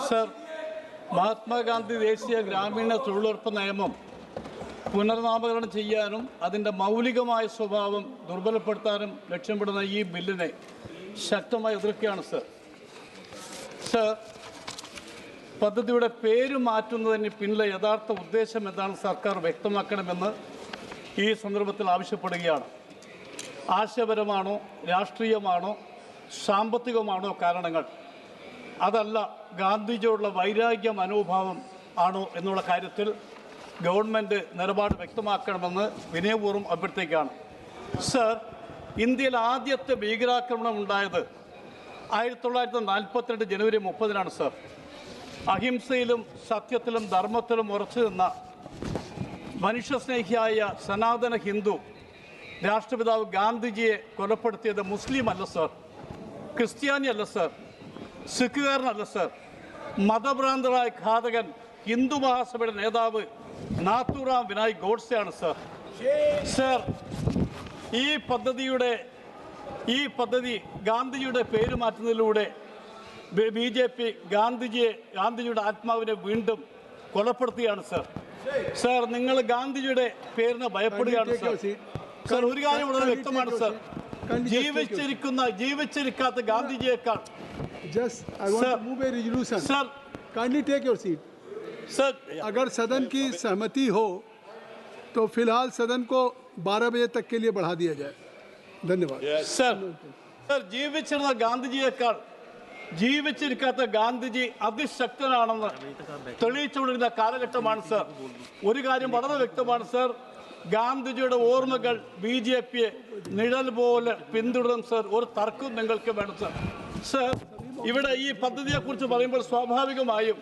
Sir, Mahatma Gandhi ദേശീയ ഗ്രാമീണ തൊഴിലുറപ്പ് നിയമം പുനർനാമകരണം ചെയ്യാനും അതിൻ്റെ മൗലികമായ സ്വഭാവം ദുർബലപ്പെടുത്താനും ലക്ഷ്യമിടുന്ന ഈ ബില്ലിനെ ശക്തമായി എതിർക്കുകയാണ് സർ. സർ, പദ്ധതിയുടെ പേര് മാറ്റുന്നതിന് പിന്നിലെ യഥാർത്ഥ ഉദ്ദേശം എന്താണ് സർക്കാർ വ്യക്തമാക്കണമെന്ന് ഈ സന്ദർഭത്തിൽ ആവശ്യപ്പെടുകയാണ്. ആശയപരമാണോ, രാഷ്ട്രീയമാണോ, സാമ്പത്തികമാണോ കാരണങ്ങൾ? അതല്ല ഗാന്ധിജിയോടുള്ള വൈരാഗ്യ മനോഭാവം ആണോ എന്നുള്ള കാര്യത്തിൽ ഗവൺമെൻറ് നിലപാട് വ്യക്തമാക്കണമെന്ന് വിനയപൂർവ്വം അഭ്യർത്ഥിക്കുകയാണ്. സർ, ഇന്ത്യയിൽ ആദ്യത്തെ ഭീകരാക്രമണം ഉണ്ടായത് 1942 ജനുവരി 30-നാണ് സർ. അഹിംസയിലും സത്യത്തിലും ധർമ്മത്തിലും ഉറച്ചു നിന്ന മനുഷ്യസ്നേഹിയായ സനാതന ഹിന്ദു രാഷ്ട്രപിതാവ് ഗാന്ധിജിയെ കൊലപ്പെടുത്തിയത് മുസ്ലിം അല്ല സർ, ക്രിസ്ത്യാനി അല്ല സർ, സിഖുകാരനല്ല സർ, മതഭ്രാന്തരായ ഘാതകൻ ഹിന്ദു മഹാസഭയുടെ നേതാവ് നാഥുറാം വിനായക് ഗോഡ്സെയാണ് സർ. സർ, ഈ പദ്ധതി ഗാന്ധിജിയുടെ പേര് മാറ്റുന്നതിലൂടെ BJP ഗാന്ധിജിയുടെ ആത്മാവിനെ വീണ്ടും കൊലപ്പെടുത്തുകയാണ് സർ. സർ, നിങ്ങൾ ഗാന്ധിജിയുടെ പേരിന് ഭയപ്പെടുകയാണ് സർ. സർ, ഒരു കാര്യം വളരെ വ്യക്തമാണ് സർ, ജീവിച്ചിരിക്കാത്ത ഗാന്ധിജിയേക്കാൾ sir kindly take your seat sir. अगर सदन की सहमति हो तो फिलहाल सदन को 12 बजे तक के लिए बढ़ा दिया जाए. धन्यवाद. सर, ജീവിച്ചിരുന്ന ഗാന്ധിജിയേക്കാൾ ജീവിച്ചിരിക്കാത്ത ഗാന്ധിജി അതിശക്തനാണെന്ന് തെളിയിച്ചുകൊണ്ടിരുന്ന കാലഘട്ടമാണ് സർ. ഒരു കാര്യം വളരെ വ്യക്തമാണ് സർ, ഗാന്ധിജിയുടെ ഓർമ്മകൾ BJPയെ നിഴൽ പോലെ പിന്തുടരും സർ. ഒരു തർക്കവും നിങ്ങൾക്ക് വേണം സർ. സർ, ഇവിടെ ഈ പദ്ധതിയെക്കുറിച്ച് പറയുമ്പോൾ സ്വാഭാവികമായും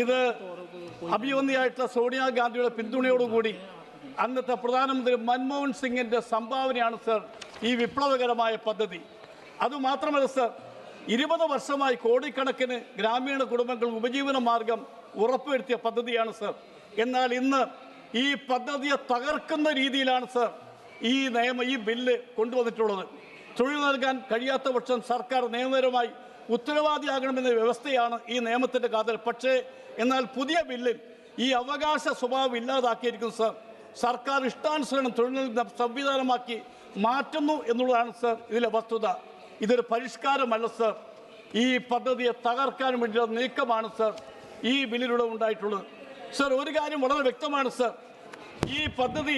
ഇത് അഭിമന്യായിട്ടുള്ള സോണിയാഗാന്ധിയുടെ പിന്തുണയോടുകൂടി അന്നത്തെ പ്രധാനമന്ത്രി മൻമോഹൻ സിംഗിൻ്റെ സംഭാവനയാണ് സർ ഈ വിപ്ലവകരമായ പദ്ധതി. അതുമാത്രമല്ല സർ, 20 വർഷമായി കോടിക്കണക്കിന് ഗ്രാമീണ കുടുംബങ്ങൾ ഉപജീവന മാർഗം ഉറപ്പുവരുത്തിയ പദ്ധതിയാണ് സർ. എന്നാൽ ഇന്ന് ഈ പദ്ധതിയെ തകർക്കുന്ന രീതിയിലാണ് സർ ഈ ബില്ല് കൊണ്ടുവന്നിട്ടുള്ളത്. തൊഴിൽ നൽകാൻ കഴിയാത്ത പക്ഷം സർക്കാർ നിയമപരമായി ഉത്തരവാദിയാകണമെന്ന വ്യവസ്ഥയാണ് ഈ നിയമത്തിൻ്റെ കാതൽ. പക്ഷേ എന്നാൽ പുതിയ ബില്ലിൽ ഈ അവകാശ സ്വഭാവം ഇല്ലാതാക്കിയിരിക്കുന്നു സർ. സർക്കാർ ഇഷ്ടാനുസരണം തൊഴിൽ നൽകുന്ന സംവിധാനമാക്കി മാറ്റുന്നു എന്നുള്ളതാണ് സർ ഇതിലെ വസ്തുത. ഇതൊരു പരിഷ്കാരമല്ല സർ, ഈ പദ്ധതിയെ തകർക്കാൻ വേണ്ടിയുള്ള നീക്കമാണ് സർ ഈ ബില്ലിലൂടെ ഉണ്ടായിട്ടുള്ളത്. സർ, ഒരു കാര്യം വളരെ വ്യക്തമാണ് സർ, ഈ പദ്ധതി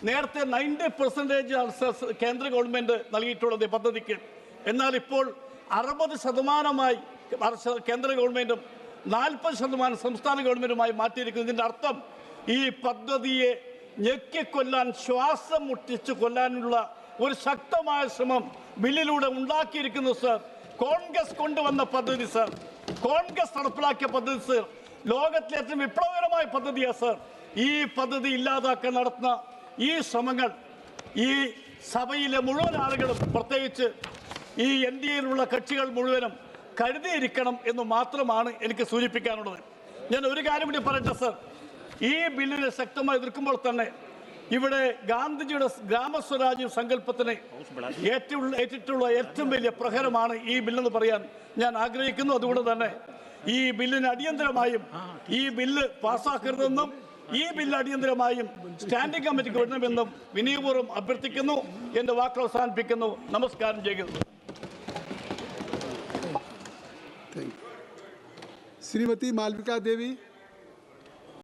നേരത്തെ 90% സർ കേന്ദ്ര ഗവൺമെൻറ് നൽകിയിട്ടുള്ളത് ഈ പദ്ധതിക്ക്. എന്നാൽ ഇപ്പോൾ 60% കേന്ദ്ര ഗവൺമെൻറ്റും 40% സംസ്ഥാന ഗവൺമെൻറ്റുമായി മാറ്റിയിരിക്കുന്നു. ഇതിൻ്റെ അർത്ഥം ഈ പദ്ധതിയെ ഞെക്കിക്കൊല്ലാൻ, ശ്വാസം മുട്ടിച്ച് കൊല്ലാനുള്ള ഒരു ശക്തമായ ശ്രമം ബില്ലിലൂടെ ഉണ്ടാക്കിയിരിക്കുന്നു സർ. കോൺഗ്രസ് കൊണ്ടുവന്ന പദ്ധതി സർ, കോൺഗ്രസ് നടപ്പിലാക്കിയ പദ്ധതി സർ, ലോകത്തിലെ ഏറ്റവും വിപ്ലവകരമായ പദ്ധതിയാണ് സർ. ഈ പദ്ധതി ഇല്ലാതാക്കാൻ നടത്തുന്ന ഈ ശ്രമങ്ങൾ ഈ സഭയിലെ മുഴുവൻ ആളുകളും, പ്രത്യേകിച്ച് ഈ NDAയിലുള്ള കക്ഷികൾ മുഴുവനും കരുതിയിരിക്കണം എന്ന് മാത്രമാണ് എനിക്ക് സൂചിപ്പിക്കാനുള്ളത്. ഞാൻ ഒരു കാര്യം കൂടി പറയട്ടെ സർ, ഈ ബില്ലിനെ ശക്തമായി എതിർക്കുമ്പോൾ തന്നെ ഇവിടെ ഗാന്ധിജിയുടെ ഗ്രാമസ്വരാജ്യ സങ്കല്പത്തിന് ഏറ്റിട്ടുള്ള ഏറ്റവും വലിയ പ്രഹരമാണ് ഈ ബില്ലെന്ന് പറയാൻ ഞാൻ ആഗ്രഹിക്കുന്നു. അതുകൊണ്ട് തന്നെ ഈ ബില്ലിന് അടിയന്തരമായും ഈ ബില്ല് പാസ്സാക്കരുതെന്നും ഈ ബില്ല് അടിയന്തരമായും സ്റ്റാൻഡിംഗ് കമ്മിറ്റിക്ക് വിടണമെന്നും വിനയപൂർവ്വം അഭ്യർത്ഥിക്കുന്നു. എൻ്റെ വാക്കുകൾ അവസാനിപ്പിക്കുന്നു. നമസ്കാരം ചെയ്യുന്നു. श्रीमती मालविका देवी.